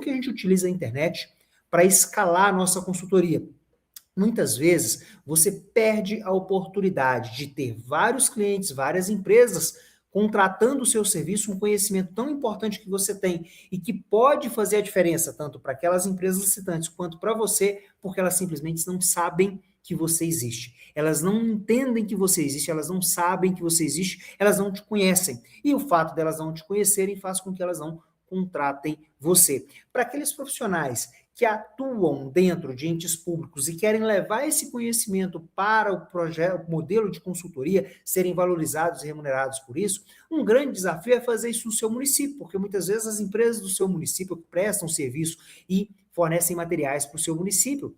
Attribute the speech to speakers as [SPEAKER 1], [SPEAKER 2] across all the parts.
[SPEAKER 1] que a gente utiliza a internet para escalar a nossa consultoria? Muitas vezes você perde a oportunidade de ter vários clientes, várias empresas contratando o seu serviço, um conhecimento tão importante que você tem e que pode fazer a diferença tanto para aquelas empresas licitantes quanto para você, porque elas simplesmente não sabem que você existe. Elas não entendem que você existe, elas não sabem que você existe, elas não te conhecem. E o fato delas não te conhecerem faz com que elas não contratem você. Para aqueles profissionais que atuam dentro de entes públicos e querem levar esse conhecimento para o projeto, o modelo de consultoria, serem valorizados e remunerados por isso, um grande desafio é fazer isso no seu município, porque muitas vezes as empresas do seu município que prestam serviço e fornecem materiais para o seu município,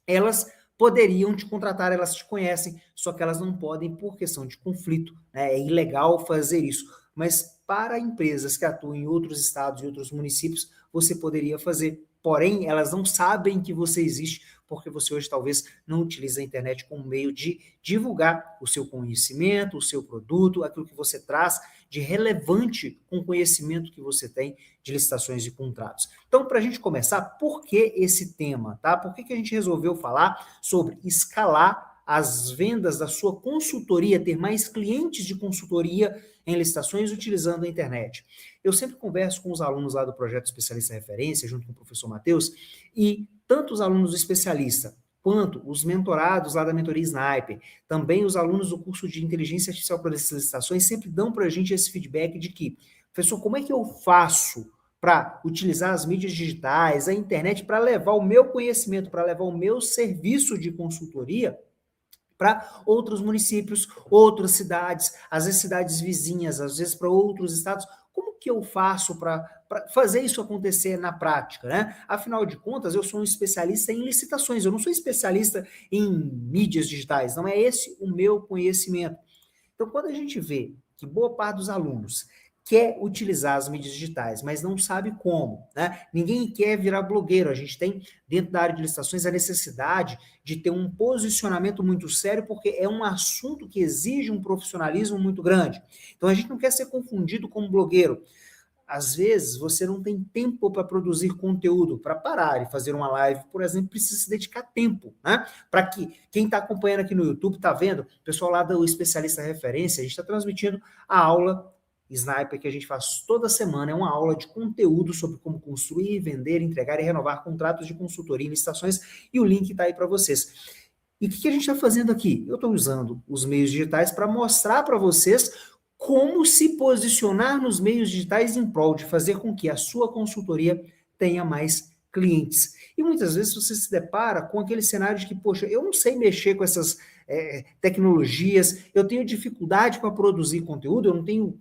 [SPEAKER 1] elas poderiam te contratar, elas te conhecem, só que elas não podem por questão de conflito, né? É ilegal fazer isso. Mas para empresas que atuam em outros estados e outros municípios, você poderia fazer. Porém, elas não sabem que você existe, porque você hoje talvez não utiliza a internet como meio de divulgar o seu conhecimento, o seu produto, aquilo que você traz de relevante com o conhecimento que você tem de licitações e contratos. Então, para a gente começar, por que esse tema, tá? Por que a gente resolveu falar sobre escalar as vendas da sua consultoria, ter mais clientes de consultoria em licitações utilizando a internet? Eu sempre converso com os alunos lá do projeto Especialista Referência, junto com o professor Matheus, e tanto os alunos do especialista quanto os mentorados lá da mentoria Sniper, também os alunos do curso de Inteligência Artificial para licitações sempre dão para a gente esse feedback de que, professor, como é que eu faço para utilizar as mídias digitais, a internet, para levar o meu conhecimento, para levar o meu serviço de consultoria para outros municípios, outras cidades, às vezes cidades vizinhas, às vezes para outros estados? Como que eu faço para fazer isso acontecer na prática, né? Afinal de contas, eu sou um especialista em licitações, eu não sou especialista em mídias digitais, não é esse o meu conhecimento. Então, quando a gente vê que boa parte dos alunos quer utilizar as mídias digitais, mas não sabe como, né? Ninguém quer virar blogueiro. A gente tem, dentro da área de licitações, a necessidade de ter um posicionamento muito sério, porque é um assunto que exige um profissionalismo muito grande. Então, a gente não quer ser confundido como blogueiro. Às vezes, você não tem tempo para produzir conteúdo, para parar e fazer uma live, por exemplo, precisa se dedicar tempo, né? Para que quem está acompanhando aqui no YouTube, está vendo, o pessoal lá do Especialista Referência, a gente está transmitindo a aula Sniper que a gente faz toda semana, é uma aula de conteúdo sobre como construir, vender, entregar e renovar contratos de consultoria em licitações, e o link está aí para vocês. E o que a gente está fazendo aqui? Eu estou usando os meios digitais para mostrar para vocês como se posicionar nos meios digitais em prol de fazer com que a sua consultoria tenha mais clientes. E muitas vezes você se depara com aquele cenário de que, poxa, eu não sei mexer com essas tecnologias, eu tenho dificuldade para produzir conteúdo, eu não tenho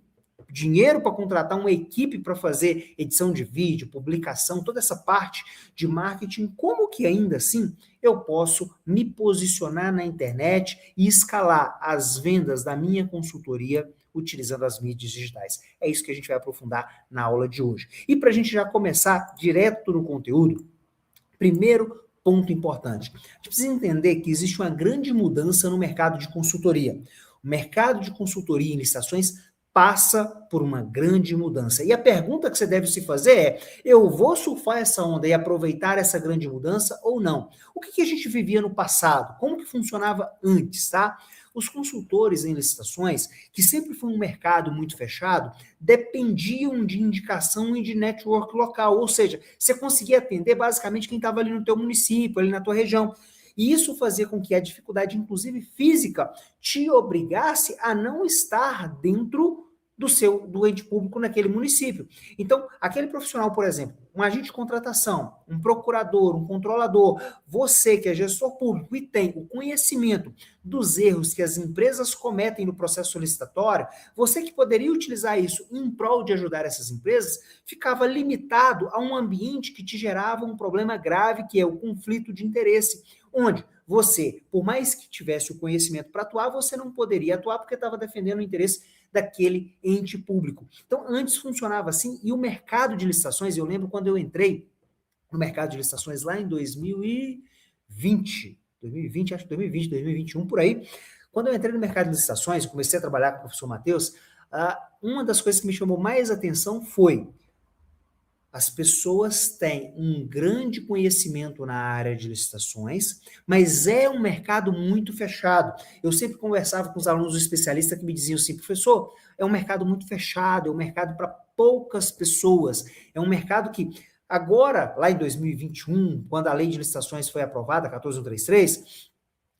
[SPEAKER 1] dinheiro para contratar uma equipe para fazer edição de vídeo, publicação, toda essa parte de marketing. Como que ainda assim eu posso me posicionar na internet e escalar as vendas da minha consultoria utilizando as mídias digitais? É isso que a gente vai aprofundar na aula de hoje. E para a gente já começar direto no conteúdo, primeiro ponto importante, a gente precisa entender que existe uma grande mudança no mercado de consultoria. O mercado de consultoria em licitações passa por uma grande mudança. E a pergunta que você deve se fazer é: eu vou surfar essa onda e aproveitar essa grande mudança ou não? O que a gente vivia no passado? Como que funcionava antes, tá? Os consultores em licitações, que sempre foi um mercado muito fechado, dependiam de indicação e de network local, ou seja, você conseguia atender basicamente quem estava ali no teu município, ali na tua região. E isso fazia com que a dificuldade, inclusive física, te obrigasse a não estar dentro do ente público naquele município. Então, aquele profissional, por exemplo, um agente de contratação, um procurador, um controlador, você que é gestor público e tem o conhecimento dos erros que as empresas cometem no processo solicitatório, você que poderia utilizar isso em prol de ajudar essas empresas, ficava limitado a um ambiente que te gerava um problema grave, que é o conflito de interesse, onde você, por mais que tivesse o conhecimento para atuar, você não poderia atuar porque estava defendendo o interesse daquele ente público. Então, antes funcionava assim, e o mercado de licitações, eu lembro quando eu entrei no mercado de licitações lá em 2020, acho que 2020, 2021, por aí, quando eu entrei no mercado de licitações, comecei a trabalhar com o professor Matheus, uma das coisas que me chamou mais atenção foi As pessoas têm um grande conhecimento na área de licitações, mas é um mercado muito fechado. Eu sempre conversava com os alunos especialistas que me diziam assim, professor, é um mercado muito fechado, é um mercado para poucas pessoas, é um mercado que agora, lá em 2021, quando a lei de licitações foi aprovada, 14133,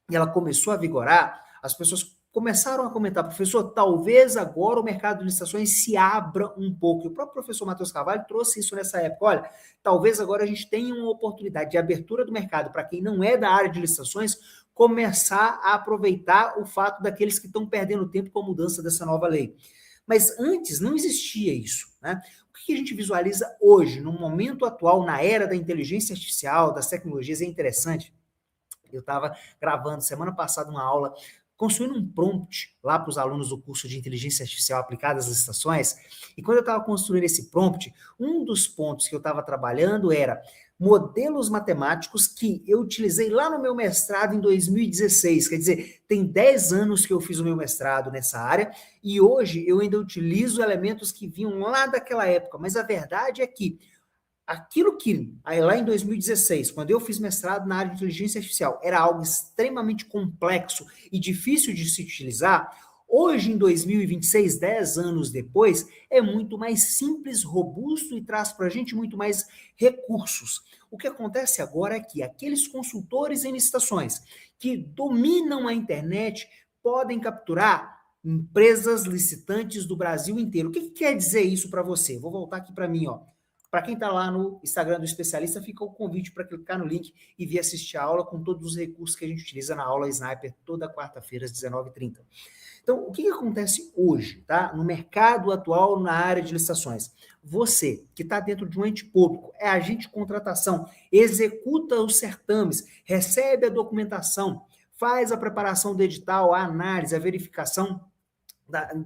[SPEAKER 1] e ela começou a vigorar, as pessoas começaram a comentar, professor, talvez agora o mercado de licitações se abra um pouco. E o próprio professor Matheus Carvalho trouxe isso nessa época. Olha, talvez agora a gente tenha uma oportunidade de abertura do mercado para quem não é da área de licitações começar a aproveitar o fato daqueles que estão perdendo tempo com a mudança dessa nova lei. Mas antes não existia isso, né? O que a gente visualiza hoje, no momento atual, na era da inteligência artificial, das tecnologias, é interessante. Eu estava gravando semana passada uma aula, construindo um prompt lá para os alunos do curso de inteligência artificial aplicada às licitações, e quando eu estava construindo esse prompt, um dos pontos que eu estava trabalhando era modelos matemáticos que eu utilizei lá no meu mestrado em 2016, quer dizer, tem 10 anos que eu fiz o meu mestrado nessa área, e hoje eu ainda utilizo elementos que vinham lá daquela época, mas a verdade é que aquilo que, lá em 2016, quando eu fiz mestrado na área de inteligência artificial, era algo extremamente complexo e difícil de se utilizar, hoje, em 2026, 10 anos depois, é muito mais simples, robusto e traz para a gente muito mais recursos. O que acontece agora é que aqueles consultores em licitações que dominam a internet podem capturar empresas licitantes do Brasil inteiro. O que quer dizer isso para você? Vou voltar aqui para mim, ó. Para quem está lá no Instagram do especialista, fica o convite para clicar no link e vir assistir a aula com todos os recursos que a gente utiliza na aula Sniper toda quarta-feira às 19h30. Então, o que acontece hoje, tá? No mercado atual, na área de licitações? Você, que está dentro de um ente público, é agente de contratação, executa os certames, recebe a documentação, faz a preparação do edital, a análise, a verificação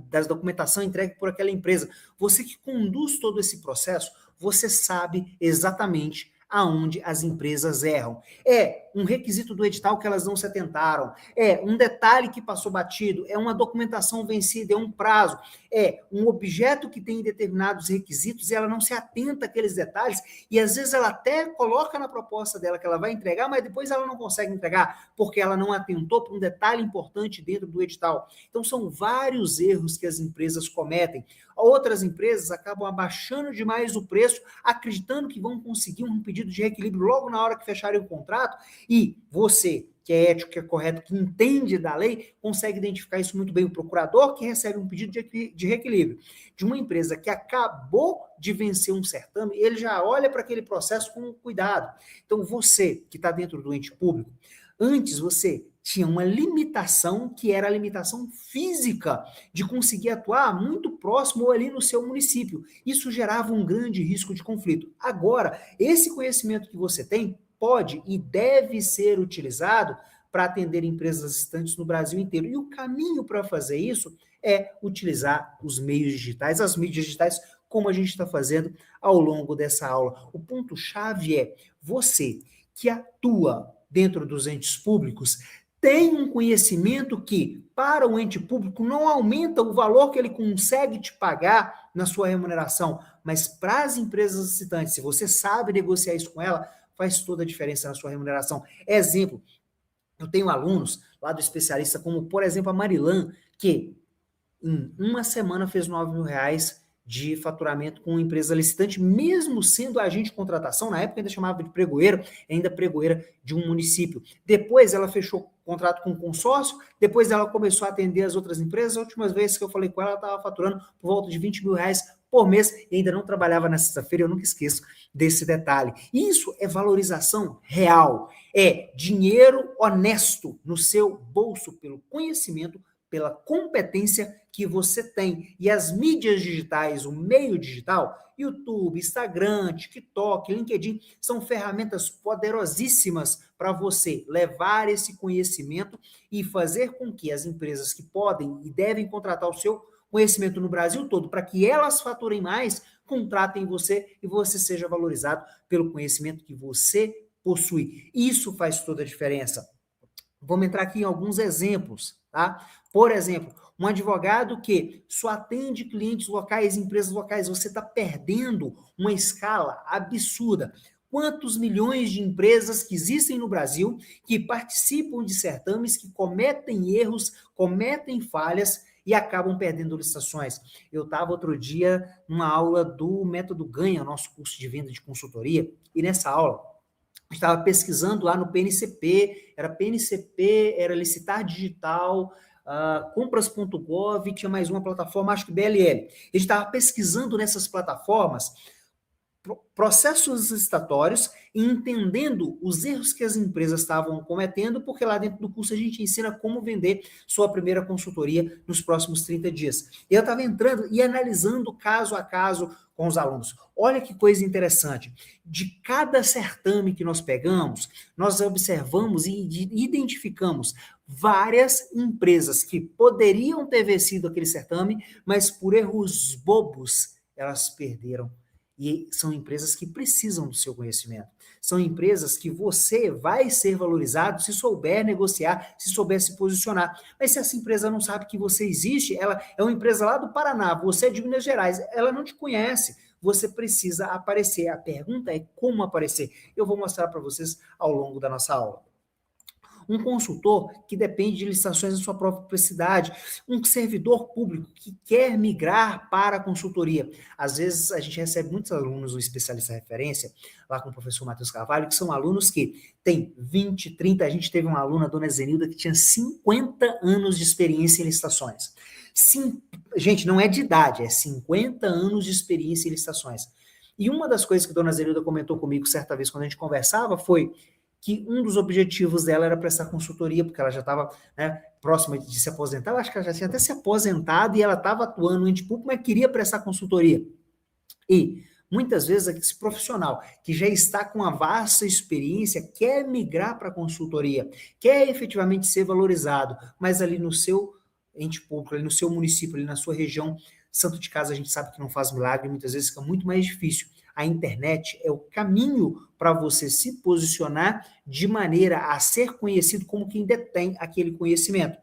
[SPEAKER 1] das documentação entregue por aquela empresa. Você que conduz todo esse processo, você sabe exatamente aonde as empresas erram. É um requisito do edital que elas não se atentaram, é um detalhe que passou batido, é uma documentação vencida, é um prazo, é um objeto que tem determinados requisitos e ela não se atenta àqueles detalhes e às vezes ela até coloca na proposta dela que ela vai entregar, mas depois ela não consegue entregar porque ela não atentou para um detalhe importante dentro do edital. Então são vários erros que as empresas cometem. Outras empresas acabam abaixando demais o preço, acreditando que vão conseguir um pedido de reequilíbrio logo na hora que fecharem o contrato, e você, que é ético, que é correto, que entende da lei, consegue identificar isso muito bem. O procurador que recebe um pedido de reequilíbrio de uma empresa que acabou de vencer um certame, ele já olha para aquele processo com cuidado. Então, você que está dentro do ente público, antes você tinha uma limitação que era a limitação física de conseguir atuar muito próximo ou ali no seu município. Isso gerava um grande risco de conflito. Agora, esse conhecimento que você tem pode e deve ser utilizado para atender empresas existentes no Brasil inteiro. E o caminho para fazer isso é utilizar os meios digitais, as mídias digitais, como a gente está fazendo ao longo dessa aula. O ponto-chave é você que atua dentro dos entes públicos tem um conhecimento que, para o ente público, não aumenta o valor que ele consegue te pagar na sua remuneração, mas para as empresas licitantes, se você sabe negociar isso com ela, faz toda a diferença na sua remuneração. Exemplo, eu tenho alunos lá do especialista, como, por exemplo, a Marilan, que em uma semana fez R$ 9.000 de faturamento com uma empresa licitante, mesmo sendo agente de contratação, na época ainda chamava de pregoeiro, ainda pregoeira de um município. Depois ela fechou contrato com um consórcio, depois ela começou a atender as outras empresas, as últimas vezes que eu falei com ela, ela estava faturando por volta de R$ 20.000 por mês e ainda não trabalhava na sexta-feira, eu nunca esqueço desse detalhe. Isso é valorização real, é dinheiro honesto no seu bolso pelo conhecimento, pela competência que você tem. E as mídias digitais, o meio digital, YouTube, Instagram, TikTok, LinkedIn, são ferramentas poderosíssimas para você levar esse conhecimento e fazer com que as empresas que podem e devem contratar o seu conhecimento no Brasil todo, para que elas faturem mais, contratem você e você seja valorizado pelo conhecimento que você possui. Isso faz toda a diferença. Vamos entrar aqui em alguns exemplos, tá? Por exemplo, Um advogado que só atende clientes locais, empresas locais. Você está perdendo uma escala absurda. Quantos milhões de empresas que existem no Brasil, que participam de certames, que cometem erros, cometem falhas e acabam perdendo licitações. Eu estava outro dia numa aula do Método Ganha, nosso curso de venda de consultoria, e nessa aula estava pesquisando lá no PNCP, era Licitar Digital, compras.gov, tinha mais uma plataforma, acho que BLL. A gente estava pesquisando nessas plataformas processos licitatórios e entendendo os erros que as empresas estavam cometendo, porque lá dentro do curso a gente ensina como vender sua primeira consultoria nos próximos 30 dias. E eu estava entrando e analisando caso a caso com os alunos. Olha que coisa interessante. De cada certame que nós pegamos, nós observamos e identificamos várias empresas que poderiam ter vencido aquele certame, mas por erros bobos, elas perderam. E são empresas que precisam do seu conhecimento. São empresas que você vai ser valorizado se souber negociar, se souber se posicionar. Mas se essa empresa não sabe que você existe, ela é uma empresa lá do Paraná, você é de Minas Gerais, ela não te conhece. Você precisa aparecer. A pergunta é como aparecer. Eu vou mostrar para vocês ao longo da nossa aula. Um consultor que depende de licitações em sua própria cidade, um servidor público que quer migrar para a consultoria. Às vezes a gente recebe muitos alunos do especialista referência, lá com o professor Matheus Carvalho, que são alunos que têm 20, 30, a gente teve uma aluna, a dona Zenilda, que tinha 50 anos de experiência em licitações. Sim, gente, não é de idade, é 50 anos de experiência em licitações. E uma das coisas que a dona Zenilda comentou comigo certa vez quando a gente conversava foi que um dos objetivos dela era prestar consultoria, porque ela já estava, né, próxima de se aposentar, eu acho que ela já tinha até se aposentado e ela estava atuando no ente público, mas queria prestar consultoria. E muitas vezes esse profissional que já está com uma vasta experiência quer migrar para a consultoria, quer efetivamente ser valorizado, mas ali no seu ente público, ali no seu município, ali na sua região, santo de casa a gente sabe que não faz milagre, muitas vezes fica muito mais difícil. A internet é o caminho para você se posicionar de maneira a ser conhecido como quem detém aquele conhecimento.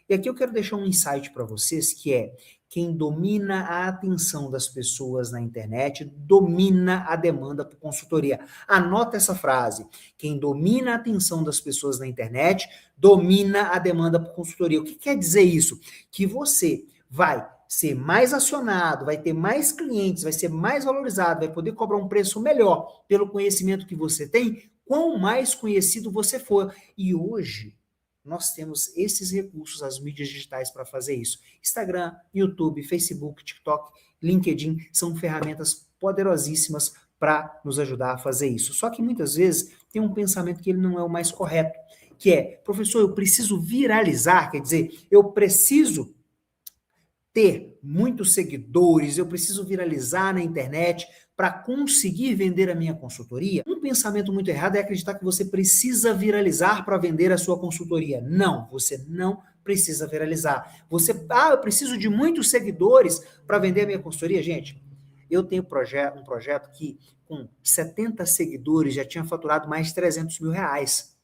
[SPEAKER 1] E aqui eu quero deixar um insight para vocês, que é: quem domina a atenção das pessoas na internet, domina a demanda por consultoria. Anota essa frase: quem domina a atenção das pessoas na internet, domina a demanda por consultoria. O que quer dizer isso? Que você vai ser mais acionado, vai ter mais clientes, vai ser mais valorizado, vai poder cobrar um preço melhor pelo conhecimento que você tem, quanto mais conhecido você for. E hoje nós temos esses recursos, as mídias digitais para fazer isso. Instagram, YouTube, Facebook, TikTok, LinkedIn são ferramentas poderosíssimas para nos ajudar a fazer isso. Só que muitas vezes tem um pensamento que ele não é o mais correto, que é: professor, eu preciso viralizar, quer dizer, eu preciso ter muitos seguidores, eu preciso viralizar na internet para conseguir vender a minha consultoria. Um pensamento muito errado é acreditar que você precisa viralizar para vender a sua consultoria. Não, você não precisa viralizar. Eu preciso de muitos seguidores para vender a minha consultoria. Gente, eu tenho um projeto que com 70 seguidores já tinha faturado mais de 300 mil reais.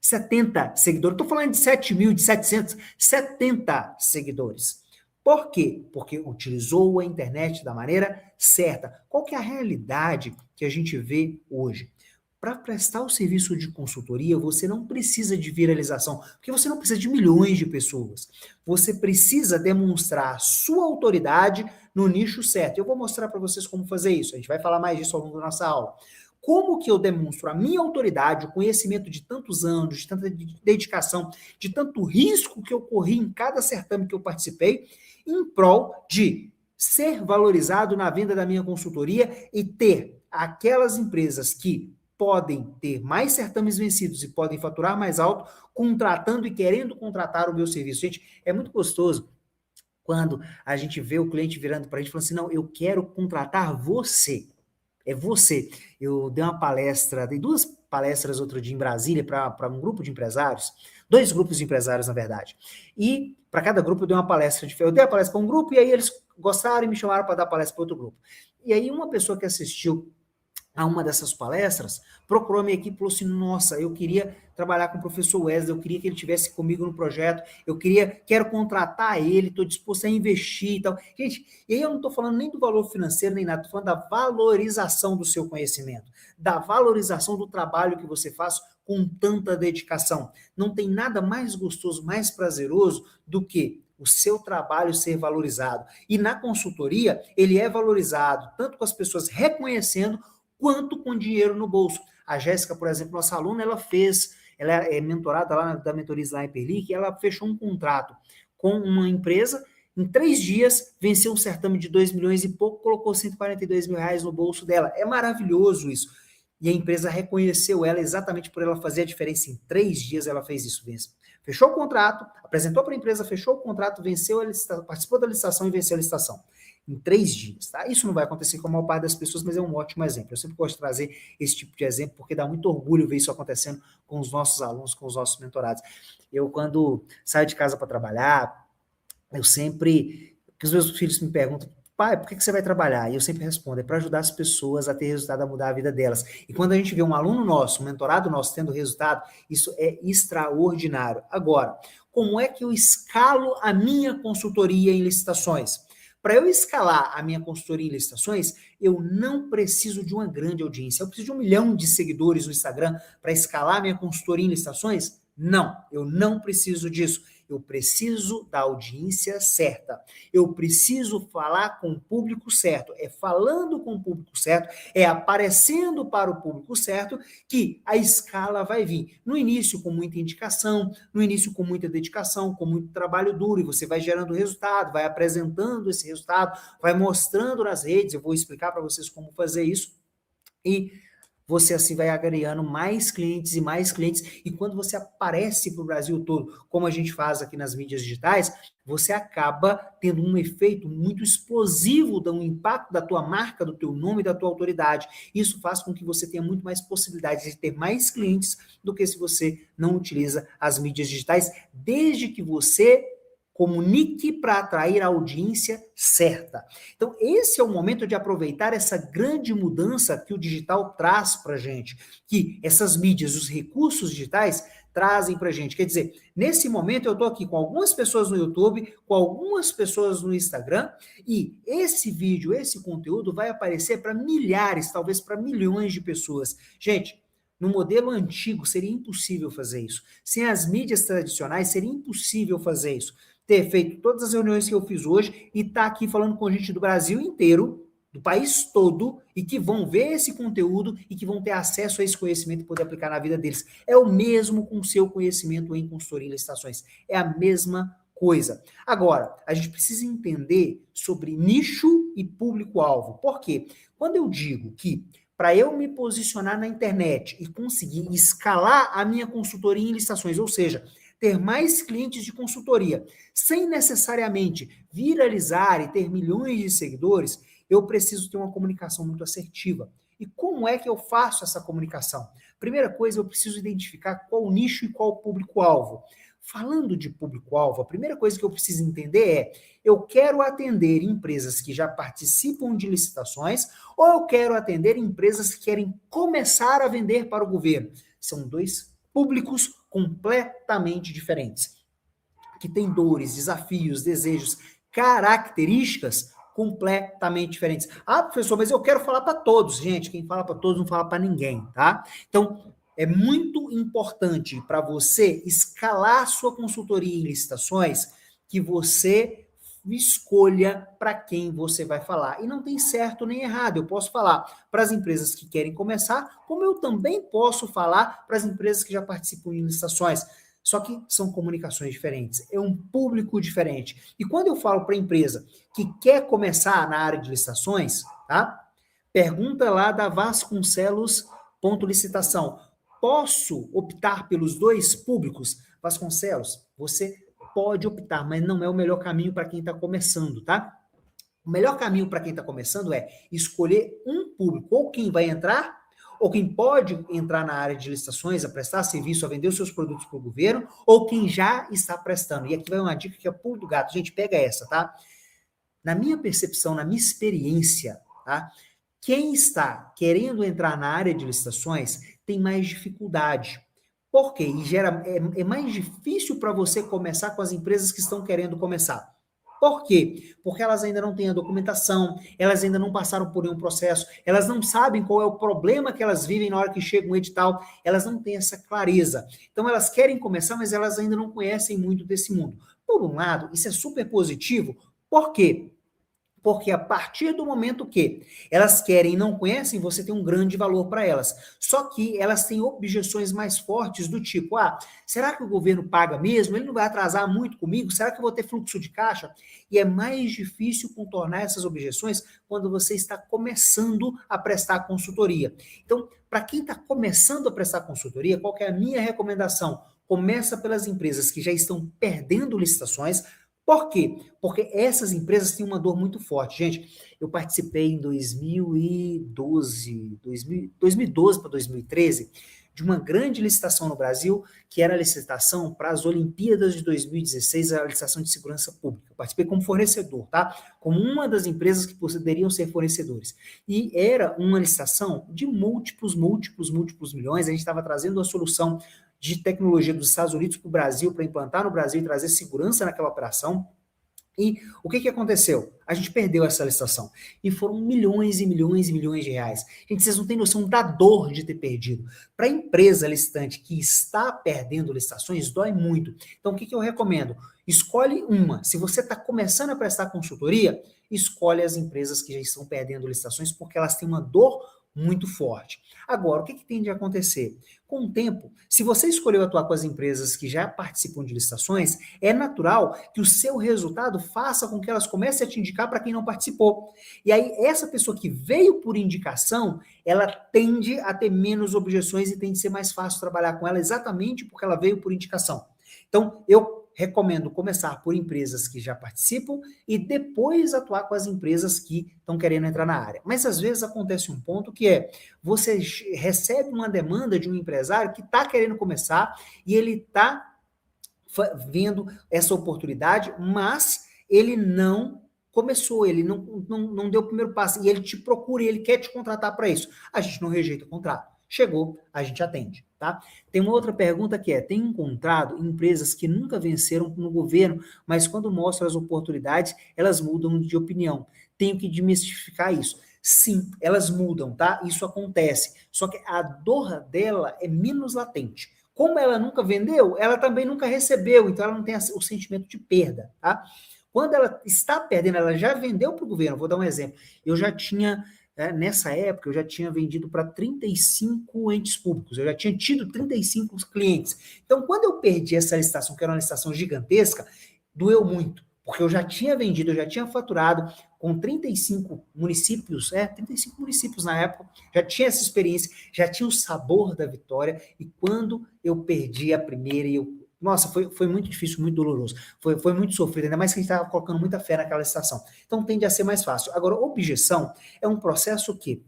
[SPEAKER 1] 70 seguidores, estou falando de 7 mil, de 700, 70 seguidores. Por quê? Porque utilizou a internet da maneira certa. Qual que é a realidade que a gente vê hoje? Para prestar o serviço de consultoria, você não precisa de viralização, porque você não precisa de milhões de pessoas. Você precisa demonstrar a sua autoridade no nicho certo. Eu vou mostrar para vocês como fazer isso. A gente vai falar mais disso ao longo da nossa aula. Como que eu demonstro a minha autoridade, o conhecimento de tantos anos, de tanta dedicação, de tanto risco que eu corri em cada certame que eu participei, em prol de ser valorizado na venda da minha consultoria e ter aquelas empresas que podem ter mais certames vencidos e podem faturar mais alto, contratando e querendo contratar o meu serviço. Gente, é muito gostoso quando a gente vê o cliente virando para a gente e falando assim: não, eu quero contratar você. É você. Eu dei uma palestra, dei 2 palestras outro dia em Brasília para um grupo de empresários, 2 grupos de empresários, na verdade. E para cada grupo eu dei uma palestra diferente. Eu dei a palestra para um grupo e aí eles gostaram e me chamaram para dar palestra para outro grupo. E aí uma pessoa que assistiu a uma dessas palestras, procurou a minha equipe e falou assim, nossa, eu queria trabalhar com o professor Wesley, eu queria que ele estivesse comigo no projeto, quero contratar ele, estou disposto a investir e tal. Gente, e aí eu não estou falando nem do valor financeiro, nem nada, estou falando da valorização do seu conhecimento, da valorização do trabalho que você faz com tanta dedicação. Não tem nada mais gostoso, mais prazeroso do que o seu trabalho ser valorizado. E na consultoria, ele é valorizado tanto com as pessoas reconhecendo, quanto com dinheiro no bolso. A Jéssica, por exemplo, nossa aluna, ela é mentorada lá da mentoria Sniper League, ela fechou um contrato com uma empresa, em 3 dias, venceu um certame de 2 milhões e pouco, colocou 142 mil reais no bolso dela. É maravilhoso isso. E a empresa reconheceu ela exatamente por ela fazer a diferença. Em 3 dias ela fez isso. Fechou o contrato, apresentou para a empresa, fechou o contrato, venceu a licitação, participou da licitação e venceu a licitação. Em 3 dias, tá? Isso não vai acontecer com a maior parte das pessoas, mas é um ótimo exemplo. Eu sempre gosto de trazer esse tipo de exemplo, porque dá muito orgulho ver isso acontecendo com os nossos alunos, com os nossos mentorados. Eu, quando saio de casa para trabalhar, eu sempre... Porque os meus filhos me perguntam, pai, por que você vai trabalhar? E eu sempre respondo, é para ajudar as pessoas a ter resultado, a mudar a vida delas. E quando a gente vê um aluno nosso, um mentorado nosso tendo resultado, isso é extraordinário. Agora, como é que eu escalo a minha consultoria em licitações? Para eu escalar a minha consultoria em licitações, eu não preciso de uma grande audiência. Eu preciso de 1 milhão de seguidores no Instagram para escalar a minha consultoria em licitações? Não, eu não preciso disso. Eu preciso da audiência certa. Eu preciso falar com o público certo. É falando com o público certo, é aparecendo para o público certo que a escala vai vir. No início, com muita indicação, no início, com muita dedicação, com muito trabalho duro, e você vai gerando resultado, vai apresentando esse resultado, vai mostrando nas redes. Eu vou explicar para vocês como fazer isso. E você assim vai agregando mais clientes, e quando você aparece para o Brasil todo, como a gente faz aqui nas mídias digitais, você acaba tendo um efeito muito explosivo, um impacto da tua marca, do teu nome, da tua autoridade. Isso faz com que você tenha muito mais possibilidades de ter mais clientes do que se você não utiliza as mídias digitais, desde que você comunique para atrair a audiência certa. Então, esse é o momento de aproveitar essa grande mudança que o digital traz para a gente, que essas mídias, os recursos digitais, trazem para a gente. Quer dizer, nesse momento eu estou aqui com algumas pessoas no YouTube, com algumas pessoas no Instagram, e esse vídeo, esse conteúdo vai aparecer para milhares, talvez para milhões de pessoas. Gente, no modelo antigo seria impossível fazer isso. Sem as mídias tradicionais seria impossível fazer isso. Ter feito todas as reuniões que eu fiz hoje e estar aqui falando com gente do Brasil inteiro, do país todo, e que vão ver esse conteúdo e que vão ter acesso a esse conhecimento e poder aplicar na vida deles. É o mesmo com o seu conhecimento em consultoria e licitações. É a mesma coisa. Agora, a gente precisa entender sobre nicho e público-alvo. Por quê? Quando eu digo que para eu me posicionar na internet e conseguir escalar a minha consultoria em licitações, ou seja, ter mais clientes de consultoria, sem necessariamente viralizar e ter milhões de seguidores, eu preciso ter uma comunicação muito assertiva. E como é que eu faço essa comunicação? Primeira coisa, eu preciso identificar qual o nicho e qual o público-alvo. Falando de público-alvo, a primeira coisa que eu preciso entender é, eu quero atender empresas que já participam de licitações ou eu quero atender empresas que querem começar a vender para o governo? São dois públicos completamente diferentes, que têm dores, desafios, desejos, características completamente diferentes. Ah, professor, mas eu quero falar para todos. Gente, quem fala para todos não fala para ninguém, tá? Então, é muito importante para você escalar sua consultoria em licitações que você escolha para quem você vai falar. E não tem certo nem errado. Eu posso falar para as empresas que querem começar, como eu também posso falar para as empresas que já participam em licitações. Só que são comunicações diferentes, é um público diferente. E quando eu falo para a empresa que quer começar na área de licitações, tá? Pergunta lá da Vasconcelos.licitação. Posso optar pelos dois públicos? Vasconcelos, você pode optar, mas não é o melhor caminho para quem está começando, tá? O melhor caminho para quem está começando é escolher um público, ou quem vai entrar, ou quem pode entrar na área de licitações, a prestar serviço, a vender os seus produtos para o governo, ou quem já está prestando. E aqui vai uma dica que é pulo do gato. Gente, pega essa, tá? Na minha percepção, na minha experiência, tá? Quem está querendo entrar na área de licitações tem mais dificuldade. Por quê? É mais difícil para você começar com as empresas que estão querendo começar. Por quê? Porque elas ainda não têm a documentação, elas ainda não passaram por nenhum processo, elas não sabem qual é o problema que elas vivem na hora que chega um edital, elas não têm essa clareza. Então elas querem começar, mas elas ainda não conhecem muito desse mundo. Por um lado, isso é super positivo. Por quê? Porque a partir do momento que elas querem e não conhecem, você tem um grande valor para elas. Só que elas têm objeções mais fortes do tipo, será que o governo paga mesmo? Ele não vai atrasar muito comigo? Será que eu vou ter fluxo de caixa? E é mais difícil contornar essas objeções quando você está começando a prestar consultoria. Então, para quem está começando a prestar consultoria, qual que é a minha recomendação? Começa pelas empresas que já estão perdendo licitações. Por quê? Porque essas empresas têm uma dor muito forte. Gente, eu participei em 2012 para 2013 de uma grande licitação no Brasil, que era a licitação para as Olimpíadas de 2016, a licitação de segurança pública. Eu participei como fornecedor, tá? Como uma das empresas que poderiam ser fornecedores. E era uma licitação de múltiplos milhões. A gente estava trazendo a solução de tecnologia dos Estados Unidos para o Brasil, para implantar no Brasil e trazer segurança naquela operação. E o que aconteceu? A gente perdeu essa licitação. E foram milhões e milhões e milhões de reais. Gente, vocês não têm noção da dor de ter perdido. Para a empresa licitante que está perdendo licitações, dói muito. Então, o que eu recomendo? Escolhe uma. Se você está começando a prestar consultoria, escolhe as empresas que já estão perdendo licitações, porque elas têm uma dor muito forte. Agora, o que tem de acontecer? Com o tempo, se você escolheu atuar com as empresas que já participam de licitações, é natural que o seu resultado faça com que elas comecem a te indicar para quem não participou. E aí, essa pessoa que veio por indicação, ela tende a ter menos objeções e tende a ser mais fácil trabalhar com ela exatamente porque ela veio por indicação. Então, eu recomendo começar por empresas que já participam e depois atuar com as empresas que estão querendo entrar na área. Mas às vezes acontece um ponto que é, você recebe uma demanda de um empresário que está querendo começar e ele está vendo essa oportunidade, mas ele não começou, ele não deu o primeiro passo e ele te procura e ele quer te contratar para isso. A gente não rejeita o contrato. Chegou, a gente atende, tá? Tem uma outra pergunta que tem encontrado empresas que nunca venceram no governo, mas quando mostram as oportunidades, elas mudam de opinião. Tenho que desmistificar isso. Sim, elas mudam, tá? Isso acontece. Só que a dor dela é menos latente. Como ela nunca vendeu, ela também nunca recebeu, então ela não tem o sentimento de perda, tá? Quando ela está perdendo, ela já vendeu para o governo. Vou dar um exemplo. Eu já tinha... nessa época, eu já tinha vendido para 35 entes públicos, eu já tinha tido 35 clientes. Então, quando eu perdi essa licitação, que era uma licitação gigantesca, doeu muito, porque eu já tinha vendido, eu já tinha faturado com 35 municípios, 35 municípios na época, já tinha essa experiência, já tinha o sabor da vitória, e quando eu perdi a primeira e nossa, foi muito difícil, muito doloroso. Foi muito sofrido, ainda mais que a gente estava colocando muita fé naquela licitação. Então tende a ser mais fácil. Agora, objeção é um processo que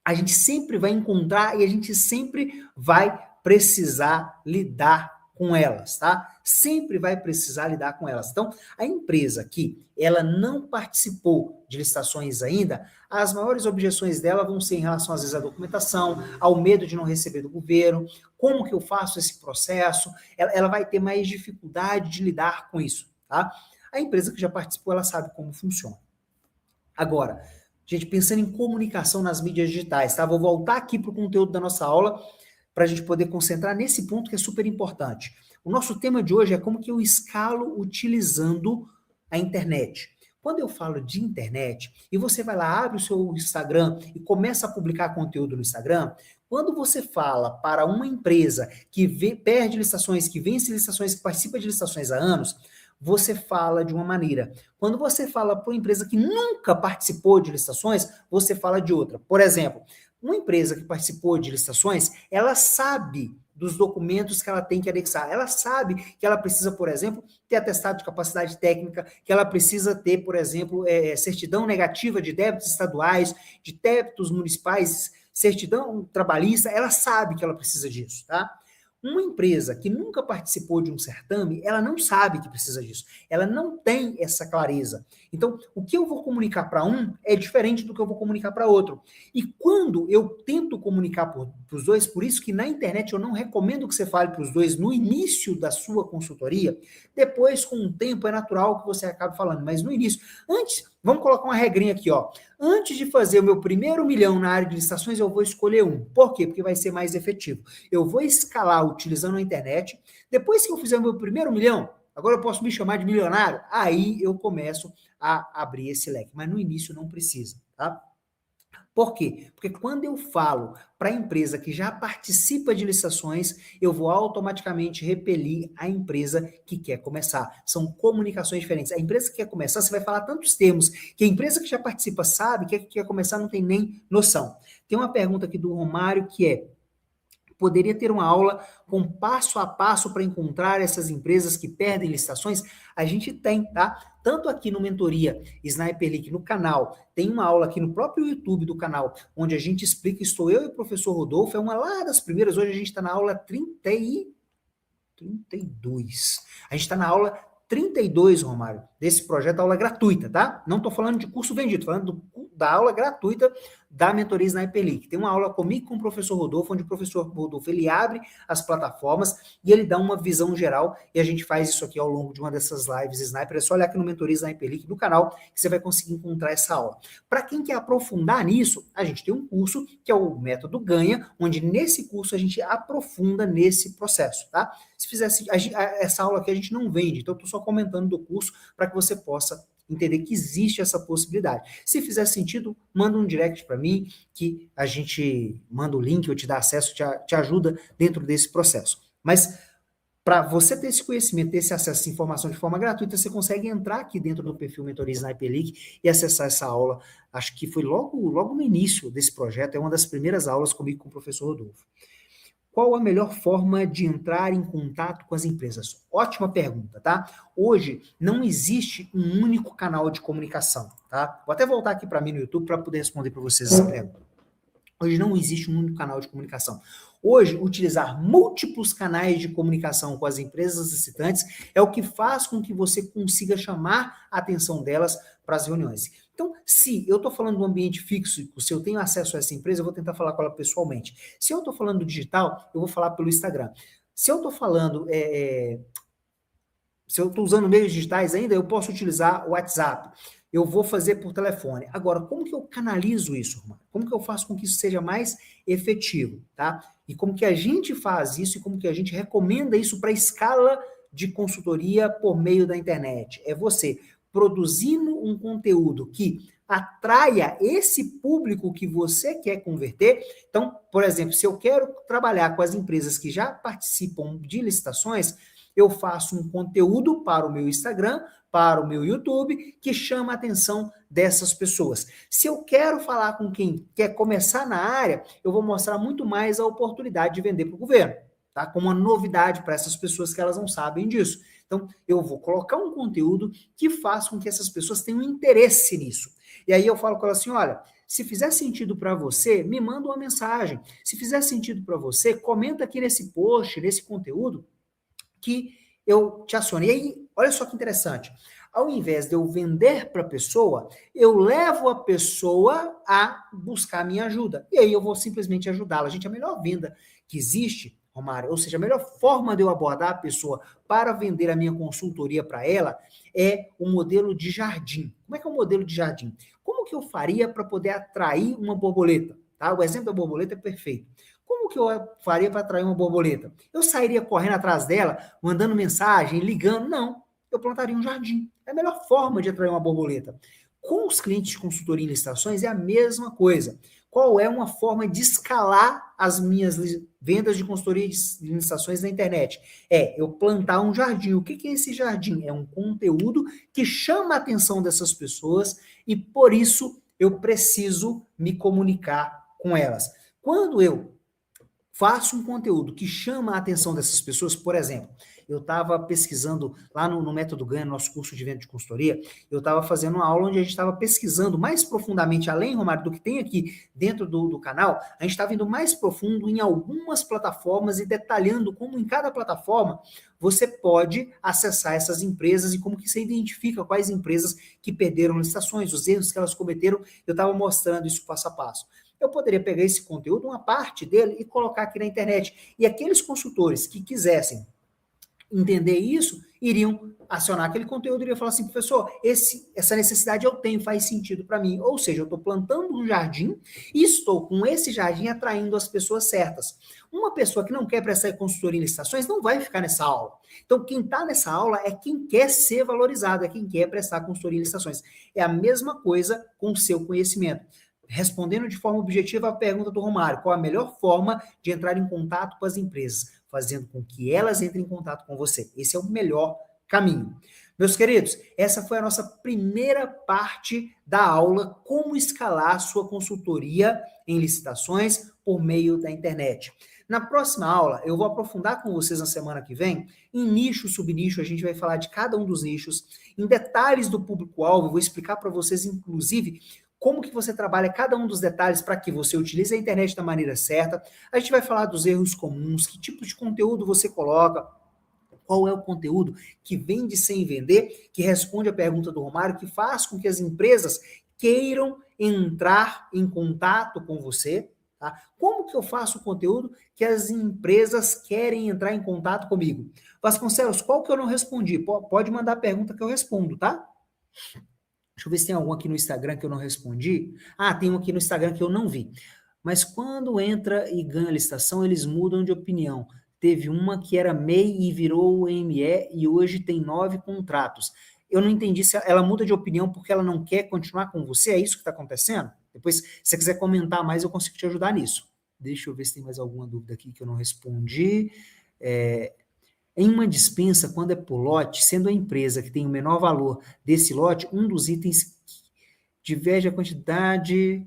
[SPEAKER 1] a gente sempre vai encontrar e a gente sempre vai precisar lidar com elas, tá? Sempre vai precisar lidar com elas. Então, a empresa que ela não participou de licitações ainda, as maiores objeções dela vão ser em relação, às vezes, à documentação, ao medo de não receber do governo, como que eu faço esse processo, ela vai ter mais dificuldade de lidar com isso, tá? A empresa que já participou, ela sabe como funciona. Agora, gente, pensando em comunicação nas mídias digitais, tá? Vou voltar aqui para o conteúdo da nossa aula, para a gente poder concentrar nesse ponto que é super importante. O nosso tema de hoje é como que eu escalo utilizando a internet. Quando eu falo de internet, e você vai lá, abre o seu Instagram e começa a publicar conteúdo no Instagram, quando você fala para uma empresa que perde licitações, que vence licitações, que participa de licitações há anos, você fala de uma maneira. Quando você fala para uma empresa que nunca participou de licitações, você fala de outra. Por exemplo, uma empresa que participou de licitações, ela sabe dos documentos que ela tem que anexar. Ela sabe que ela precisa, por exemplo, ter atestado de capacidade técnica, que ela precisa ter, por exemplo, certidão negativa de débitos estaduais, de débitos municipais, certidão trabalhista. Ela sabe que ela precisa disso, tá? Uma empresa que nunca participou de um certame, ela não sabe que precisa disso. Ela não tem essa clareza. Então, o que eu vou comunicar para um é diferente do que eu vou comunicar para outro. E quando eu tento comunicar para os dois, por isso que na internet eu não recomendo que você fale para os dois no início da sua consultoria, depois, com o tempo, é natural que você acabe falando, mas no início, antes, vamos colocar uma regrinha aqui, ó. Antes de fazer o meu primeiro milhão na área de licitações, eu vou escolher um. Por quê? Porque vai ser mais efetivo. Eu vou escalar utilizando a internet. Depois que eu fizer o meu primeiro milhão, agora eu posso me chamar de milionário, aí eu começo a abrir esse leque. Mas no início não precisa, tá? Por quê? Porque quando eu falo para a empresa que já participa de licitações, eu vou automaticamente repelir a empresa que quer começar. São comunicações diferentes. A empresa que quer começar, você vai falar tantos termos que a empresa que já participa sabe, que quer começar não tem nem noção. Tem uma pergunta aqui do Romário que é: poderia ter uma aula com passo a passo para encontrar essas empresas que perdem licitações? A gente tem, tá? Tanto aqui no Mentoria Sniper League, no canal, tem uma aula aqui no próprio YouTube do canal, onde a gente explica, estou eu e o professor Rodolfo, é uma lá das primeiras, hoje a gente está na aula 32. A gente está na aula 32, Romário, desse projeto, aula gratuita, tá? Não estou falando de curso vendido, estou falando da aula gratuita da Mentoria Sniper League. Tem uma aula comigo com o professor Rodolfo, onde o professor Rodolfo, ele abre as plataformas e ele dá uma visão geral, e a gente faz isso aqui ao longo de uma dessas lives Sniper. É só olhar aqui no Mentoria Sniper League do canal, que você vai conseguir encontrar essa aula. Para quem quer aprofundar nisso, a gente tem um curso, que é o Método Ganha, onde nesse curso a gente aprofunda nesse processo, tá? Se fizesse, essa aula aqui a gente não vende, então eu estou só comentando do curso para que você possa entender que existe essa possibilidade. Se fizer sentido, manda um direct para mim, que a gente manda o link, eu te dá acesso, te ajuda dentro desse processo. Mas para você ter esse conhecimento, ter esse acesso a essa informação de forma gratuita, você consegue entrar aqui dentro do perfil Mentoria Sniper League e acessar essa aula. Acho que foi logo no início desse projeto, é uma das primeiras aulas comigo com o professor Rodolfo. Qual a melhor forma de entrar em contato com as empresas? Ótima pergunta, tá? Hoje não existe um único canal de comunicação, tá? Vou até voltar aqui para mim no YouTube para poder responder para vocês essa pergunta. Hoje não existe um único canal de comunicação. Hoje, utilizar múltiplos canais de comunicação com as empresas licitantes é o que faz com que você consiga chamar a atenção delas para as reuniões. Então, se eu estou falando do ambiente fixo, se eu tenho acesso a essa empresa, eu vou tentar falar com ela pessoalmente. Se eu estou falando do digital, eu vou falar pelo Instagram. Se eu estou falando, se eu estou usando meios digitais ainda, eu posso utilizar o WhatsApp. Eu vou fazer por telefone. Agora, como que eu canalizo isso, Romano? Como que eu faço com que isso seja mais efetivo, tá? E como que a gente faz isso e como que a gente recomenda isso para a escala de consultoria por meio da internet? É você produzindo um conteúdo que atraia esse público que você quer converter. Então, por exemplo, se eu quero trabalhar com as empresas que já participam de licitações, eu faço um conteúdo para o meu Instagram, para o meu YouTube, que chama a atenção dessas pessoas. Se eu quero falar com quem quer começar na área, eu vou mostrar muito mais a oportunidade de vender para o governo, tá? Como uma novidade para essas pessoas que elas não sabem disso. Então, eu vou colocar um conteúdo que faça com que essas pessoas tenham interesse nisso. E aí eu falo com elas assim, olha, se fizer sentido para você, me manda uma mensagem. Se fizer sentido para você, comenta aqui nesse post, nesse conteúdo, que eu te aciono. E aí, olha só que interessante. Ao invés de eu vender para a pessoa, eu levo a pessoa a buscar a minha ajuda. E aí eu vou simplesmente ajudá-la. Gente, a melhor venda que existe, Romário, ou seja, a melhor forma de eu abordar a pessoa para vender a minha consultoria para ela é o modelo de jardim. Como é que é o modelo de jardim? Como que eu faria para poder atrair uma borboleta? Tá? O exemplo da borboleta é perfeito. Como que eu faria para atrair uma borboleta? Eu sairia correndo atrás dela, mandando mensagem, ligando? Não. Eu plantaria um jardim. É a melhor forma de atrair uma borboleta. Com os clientes de consultoria em licitações é a mesma coisa. Qual é uma forma de escalar as minhas vendas de consultoria de licitações na internet? É eu plantar um jardim. O que é esse jardim? É um conteúdo que chama a atenção dessas pessoas e, por isso, eu preciso me comunicar com elas. Quando eu Faça um conteúdo que chama a atenção dessas pessoas. Por exemplo, eu estava pesquisando lá no Método Ganha, nosso curso de venda de consultoria, eu estava fazendo uma aula onde a gente estava pesquisando mais profundamente, além, Romário, do que tem aqui dentro do canal, a gente estava indo mais profundo em algumas plataformas e detalhando como em cada plataforma você pode acessar essas empresas e como que você identifica quais empresas que perderam licitações, os erros que elas cometeram. Eu estava mostrando isso passo a passo. Eu poderia pegar esse conteúdo, uma parte dele, e colocar aqui na internet. E aqueles consultores que quisessem entender isso, iriam acionar aquele conteúdo e iriam falar assim, professor, essa necessidade eu tenho, faz sentido para mim. Ou seja, eu estou plantando um jardim e estou com esse jardim atraindo as pessoas certas. Uma pessoa que não quer prestar consultoria em licitações não vai ficar nessa aula. Então, quem está nessa aula é quem quer ser valorizado, é quem quer prestar consultoria em licitações. É a mesma coisa com o seu conhecimento. Respondendo de forma objetiva a pergunta do Romário, qual a melhor forma de entrar em contato com as empresas? Fazendo com que elas entrem em contato com você. Esse é o melhor caminho. Meus queridos, essa foi a nossa primeira parte da aula, como escalar a sua consultoria em licitações por meio da internet. Na próxima aula, eu vou aprofundar com vocês na semana que vem, em nicho, subnicho, a gente vai falar de cada um dos nichos, em detalhes do público-alvo, vou explicar para vocês, inclusive, como que você trabalha cada um dos detalhes para que você utilize a internet da maneira certa. A gente vai falar dos erros comuns, que tipo de conteúdo você coloca, qual é o conteúdo que vende sem vender, que responde a pergunta do Romário, que faz com que as empresas queiram entrar em contato com você. Tá? Como que eu faço o conteúdo que as empresas querem entrar em contato comigo? Vasconcelos, qual que eu não respondi? Pode mandar a pergunta que eu respondo, tá? Deixa eu ver se tem algum aqui no Instagram que eu não respondi. Ah, tem um aqui no Instagram que eu não vi. Mas quando entra e ganha licitação, eles mudam de opinião. Teve uma que era MEI e virou ME e hoje tem 9 contratos. Eu não entendi se ela muda de opinião porque ela não quer continuar com você. É isso que está acontecendo? Depois, se você quiser comentar mais, eu consigo te ajudar nisso. Deixa eu ver se tem mais alguma dúvida aqui que eu não respondi. Em uma dispensa, quando é por lote, sendo a empresa que tem o menor valor desse lote, um dos itens diverge a quantidade.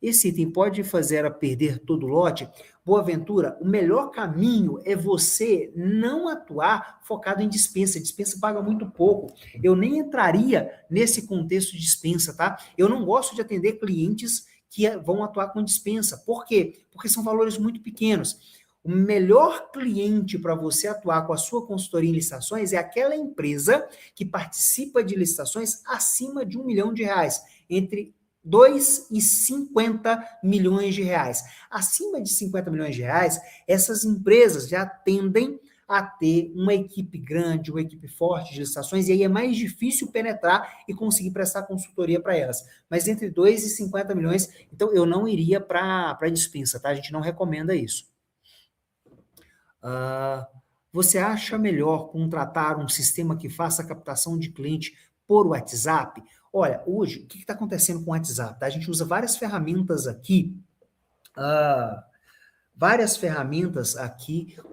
[SPEAKER 1] Esse item pode fazer a perder todo o lote? Boaventura, o melhor caminho é você não atuar focado em dispensa. Dispensa paga muito pouco. Eu nem entraria nesse contexto de dispensa, tá? Eu não gosto de atender clientes que vão atuar com dispensa. Por quê? Porque são valores muito pequenos. O melhor cliente para você atuar com a sua consultoria em licitações é aquela empresa que participa de licitações acima de R$ 1 milhão, entre 2 e 50 milhões de reais. Acima de 50 milhões de reais, essas empresas já tendem a ter uma equipe grande, uma equipe forte de licitações, e aí é mais difícil penetrar e conseguir prestar consultoria para elas. Mas entre 2 e 50 milhões, então eu não iria para dispensa, tá? A gente não recomenda isso. Você acha melhor contratar um sistema que faça a captação de cliente por WhatsApp? Olha, hoje, o que está acontecendo com o WhatsApp? Tá? A gente usa várias ferramentas aqui,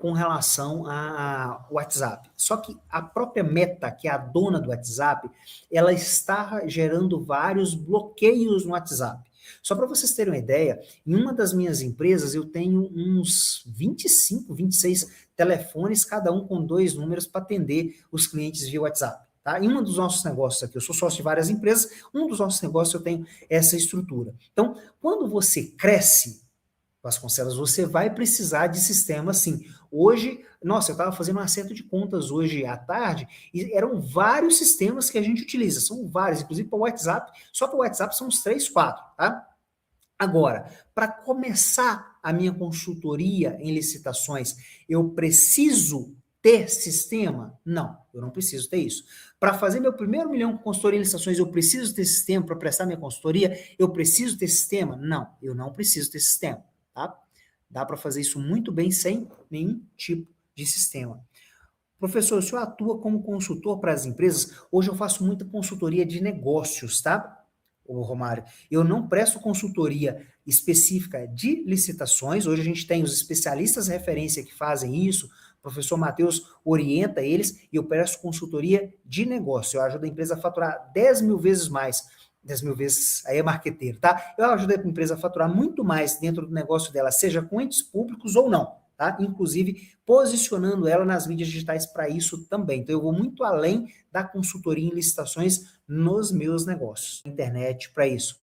[SPEAKER 1] com relação ao WhatsApp. Só que a própria Meta, que é a dona do WhatsApp, ela está gerando vários bloqueios no WhatsApp. Só para vocês terem uma ideia, em uma das minhas empresas eu tenho uns 25, 26 telefones, cada um com 2 números para atender os clientes via WhatsApp. Tá? Em um dos nossos negócios aqui, eu sou sócio de várias empresas, um dos nossos negócios eu tenho essa estrutura. Então, quando você cresce, Vasconcelos, você vai precisar de sistemas sim. Hoje, nossa, eu estava fazendo um acerto de contas hoje à tarde e eram vários sistemas que a gente utiliza, são vários, inclusive para o WhatsApp, só para o WhatsApp são uns 3, 4, tá? Agora, para começar a minha consultoria em licitações, eu preciso ter sistema? Não, eu não preciso ter isso. Para fazer meu primeiro milhão com consultoria em licitações, eu preciso ter sistema para prestar minha consultoria? Eu preciso ter sistema? Não, eu não preciso ter sistema. Tá? Dá para fazer isso muito bem sem nenhum tipo de sistema. Professor, o senhor atua como consultor para as empresas? Hoje eu faço muita consultoria de negócios, tá? Ô Romário, eu não presto consultoria específica de licitações. Hoje a gente tem os especialistas referência que fazem isso. O professor Matheus orienta eles e eu presto consultoria de negócio. Eu ajudo a empresa a faturar 10 mil vezes mais. 10 mil vezes, aí é marqueteiro, tá? Eu ajudo a empresa a faturar muito mais dentro do negócio dela, seja com entes públicos ou não. tá? Inclusive posicionando ela nas mídias digitais para isso também. Então eu vou muito além da consultoria em licitações nos meus negócios, internet para isso.